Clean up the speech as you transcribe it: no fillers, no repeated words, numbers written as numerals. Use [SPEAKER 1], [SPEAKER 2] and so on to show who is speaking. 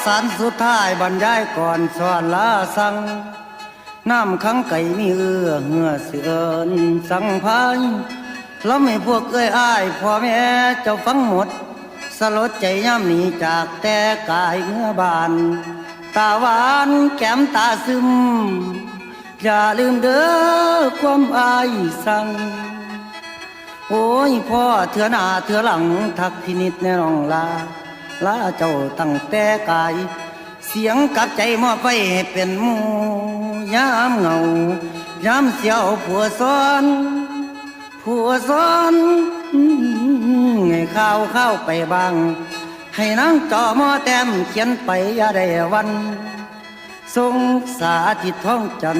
[SPEAKER 1] สารสุดท้ายบรรยายก่อนสอนลาสั่งน้ำขังไก่มีเอื้อเหือเสือนสั่งพายแล้วไม่พวกเอ้ยอ้ายพ่อแม่เจ้าฟังหมดสลดใจย่ำหนีจากแต่กายเมื่อบานตาหวานแก้มตาซึมอย่าลืมเด้อความอายสั่งโอ้ยพ่อเถื่อหน้าเถื่อหลังทักพินิจแน่น้องลาเจ้าตั้งแต่กายเสียงกับใจมอบไปให้เป็นหมู่ยามเหงายามเสียวผัวซ้อนให้ข้าวไปบางให้นางจอมอแต้มเขียนไปอย่าได้วันทรงสาธิตท้องจัน